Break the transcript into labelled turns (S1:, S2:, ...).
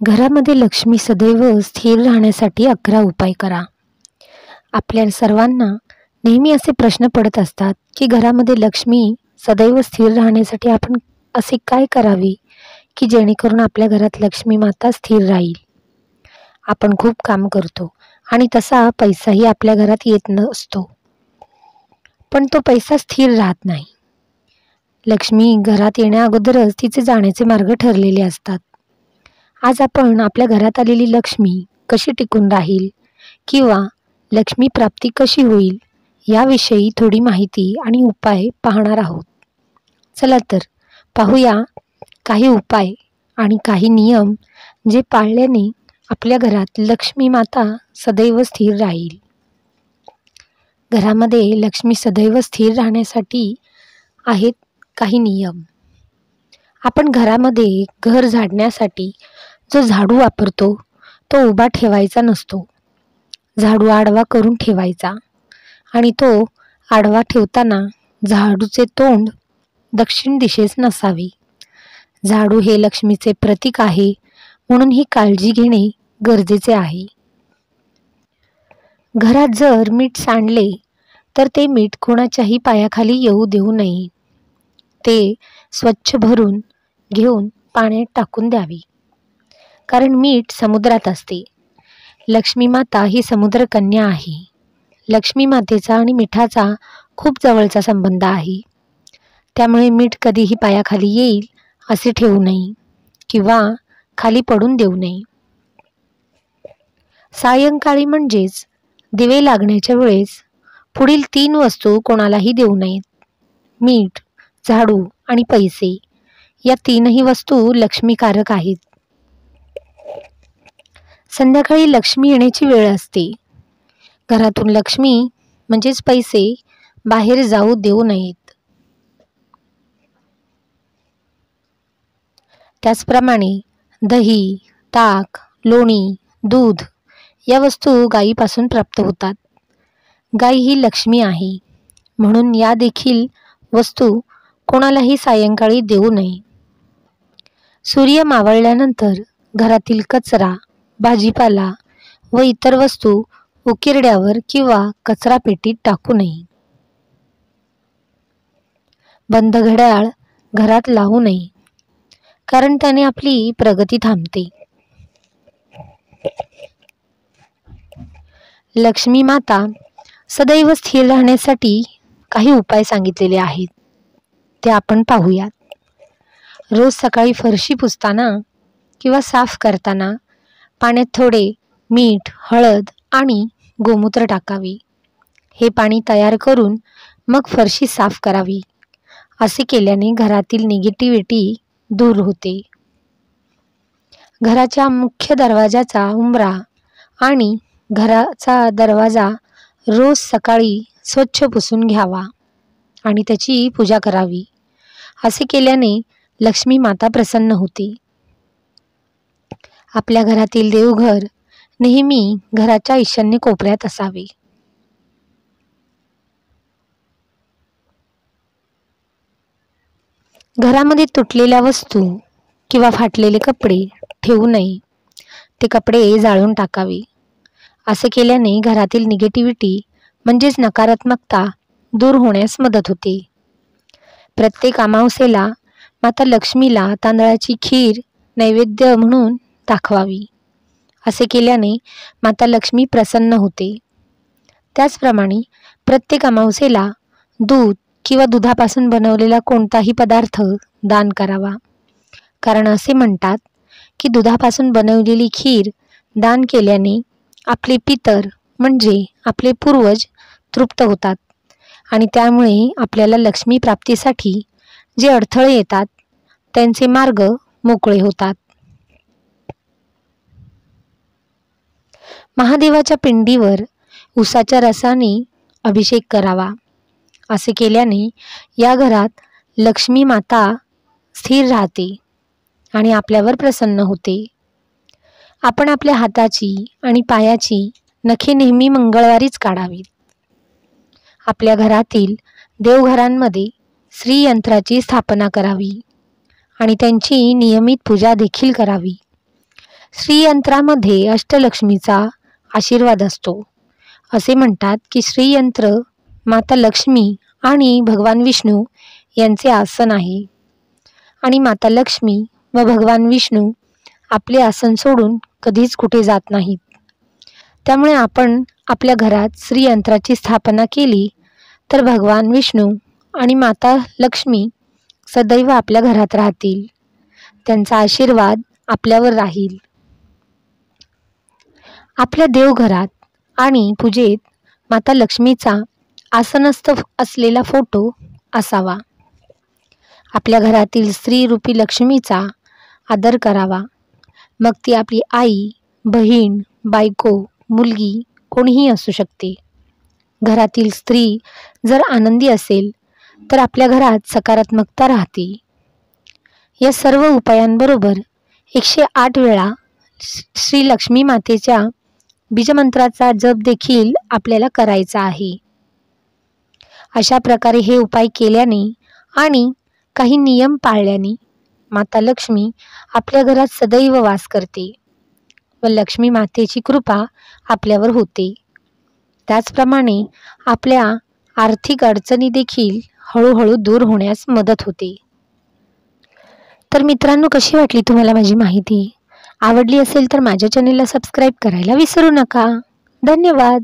S1: घरामध्ये लक्ष्मी सदैव स्थिर राहण्यासाठी 11 उपाय करा. आपल्या सर्वांना नेहमी असे प्रश्न पडत असतात की घरामध्ये लक्ष्मी सदैव स्थिर राहण्यासाठी आपण असे काय करावे की जेणेकरून आपल्या घरात लक्ष्मी माता स्थिर राहील. आपण खूप काम करतो आणि तसा पैसाही आपल्या घरात येत नसतो, पण तो पैसा स्थिर राहत नाही. लक्ष्मी घरात येण्या अगोदरच तिचे जाण्याचे मार्ग ठरलेले असतात. आज आपण आपल्या घरात आलेली लक्ष्मी कशी टिकून राहील किंवा लक्ष्मी प्राप्ती कशी होईल याविषयी थोडी माहिती आणि उपाय पाहणार आहोत. चला तर पाहूया काही उपाय आणि काही नियम जे पाळल्याने आपल्या घरात लक्ष्मी माता सदैव स्थिर राहील. घरामध्ये लक्ष्मी सदैव स्थिर राहण्यासाठी आहेत काही नियम. आपण घरामध्ये घर झाडण्यासाठी जो झाडू वापरतो तो उभा ठेवायचा नसतो. झाडू आडवा करून ठेवायचा आणि तो आडवा ठेवताना झाडूचे तोंड दक्षिण दिशेस नसावे. झाडू हे लक्ष्मीचे प्रतीक आहे, म्हणून ही काळजी घेणे गरजेचे आहे. घरात जर मीठ सांडले तर ते मीठ कोणाच्याही पायाखाली येऊ देऊ नये. ते स्वच्छ भरून घेऊन पाण्यात टाकून द्यावे, कारण मीठ समुद्रात असते. लक्ष्मी माता ही समुद्रकन्या आहे. लक्ष्मी मातेचा आणि मिठाचा खूप जवळचा संबंध आहे. त्यामुळे मीठ कधीही पायाखाली येईल असे ठेवू नये किंवा खाली पडून देऊ नये. सायंकाळी म्हणजेच दिवे लागण्याच्या वेळेस पुढील 3 वस्तू कोणालाही देऊ नयेत. मीठ, झाडू आणि पैसे या 3ही वस्तू लक्ष्मीकारक आहेत. संध्याकाळी लक्ष्मी येण्याची वेळ असते. घरातून लक्ष्मी म्हणजेच पैसे बाहेर जाऊ देऊ नयेत. त्याचप्रमाणे दही, ताक, लोणी, दूध या वस्तू गायीपासून प्राप्त होतात. गाय ही लक्ष्मी आहे, म्हणून या देखील वस्तू कोणालाही सायंकाळी देऊ नये. सूर्य मावळल्यानंतर घरातील कचरा, भाजीपाला व इतर वस्तू उकिरड्यावर किंवा कचरा पेटीत टाकू नये. बंद घड्याळ घरात लावू नये, कारण त्याने आपली प्रगती थांबते. लक्ष्मी माता सदैव स्थिर राहण्यासाठी काही उपाय सांगितलेले आहेत, ते आपण पाहूयात. रोज सकाळी फरशी पुसताना किंवा साफ करताना पाण्यात थोडे मीठ, हळद आणि गोमूत्र टाकावे. हे पाणी तयार करून मग फरशी साफ करावी. असे केल्याने घरातील निगेटिव्हिटी दूर होते. घराच्या मुख्य दरवाजाचा उंबरा आणि घराचा दरवाजा रोज सकाळी स्वच्छ पुसून घ्यावा आणि त्याची पूजा करावी. असे केल्याने लक्ष्मी माता प्रसन्न होते. आपल्या घरातील देवघर नेहमी घराच्या ईशान्य कोपऱ्यात असावे. घरामध्ये तुटलेल्या वस्तू किंवा फाटलेले कपडे ठेवू नये. ते कपडे जाळून टाकावे. असे केल्याने घरातील निगेटिव्हिटी म्हणजेच नकारात्मकता दूर होण्यास मदत होते. प्रत्येक अमावस्येला माता लक्ष्मीला तांदळाची खीर नैवेद्य म्हणून दाखवावी. असे केल्याने माता लक्ष्मी प्रसन्न होते. त्याचप्रमाणे प्रत्येक अमावस्येला दूध किंवा दुधापासून बनवलेला कोणताही पदार्थ दान करावा, कारण असे म्हणतात की दुधापासून बनवलेली खीर दान केल्याने आपले पितर म्हणजे आपले पूर्वज तृप्त होतात आणि त्यामुळे आपल्याला लक्ष्मी प्राप्तीसाठी जे अडथळे येतात त्यांचे मार्ग मोकळे होतात. महादेवाच्या पिंडीवर उसाच्या रसाने अभिषेक करावा. असे केल्याने या घरात लक्ष्मी माता स्थिर राहते आणि आपल्यावर प्रसन्न होते. आपण आपल्या हाताची आणि पायाची नखे नेहमी मंगळवारीच काढावीत. आपल्या घरातील देवघरांमध्ये श्रीयंत्राची स्थापना करावी आणि त्यांची नियमित पूजा देखील करावी. श्रीयंत्रामध्ये अष्टलक्ष्मीचा आशीर्वाद असतो. असे म्हणतात की श्रीयंत्र माता लक्ष्मी आणि भगवान विष्णू यांचे आसन आहे आणि माता लक्ष्मी व भगवान विष्णू आपले आसन सोडून कधीच कुठे जात नाहीत. त्यामुळे आपण आपल्या घरात श्रीयंत्राची स्थापना केली तर भगवान विष्णू आणि माता लक्ष्मी सदैव आपल्या घरात राहतील. त्यांचा आशीर्वाद आपल्यावर राहील. आपल्या देवघरात आणि पूजेत माता लक्ष्मीचा आसनस्थ असलेला फोटो असावा. आपल्या घरातील स्त्रीरूपी लक्ष्मीचा आदर करावा. मग ती आपली आई, बहीण, बायको, मुलगी कोणीही असू शकते. घरातील स्त्री जर आनंदी असेल तर आपल्या घरात सकारात्मकता राहते. या सर्व उपायांबरोबर 108 वेळा श्री लक्ष्मी मातेच्या बीजमंत्राचा जप देखील आपल्याला करायचा आहे. अशा प्रकारे हे उपाय केल्याने आणि काही नियम पाळल्याने माता लक्ष्मी आपल्या घरात सदैव वास करते व लक्ष्मी मातेची कृपा आपल्यावर होते. त्याचप्रमाणे आपल्या आर्थिक अडचणी देखील हळूहळू दूर होण्यास मदत होते. तर मित्रांनो, कशी वाटली तुम्हाला माझी माहिती? आवडली असेल तर माझ्या चॅनेलला सबस्क्राईब करायला विसरू नका. धन्यवाद.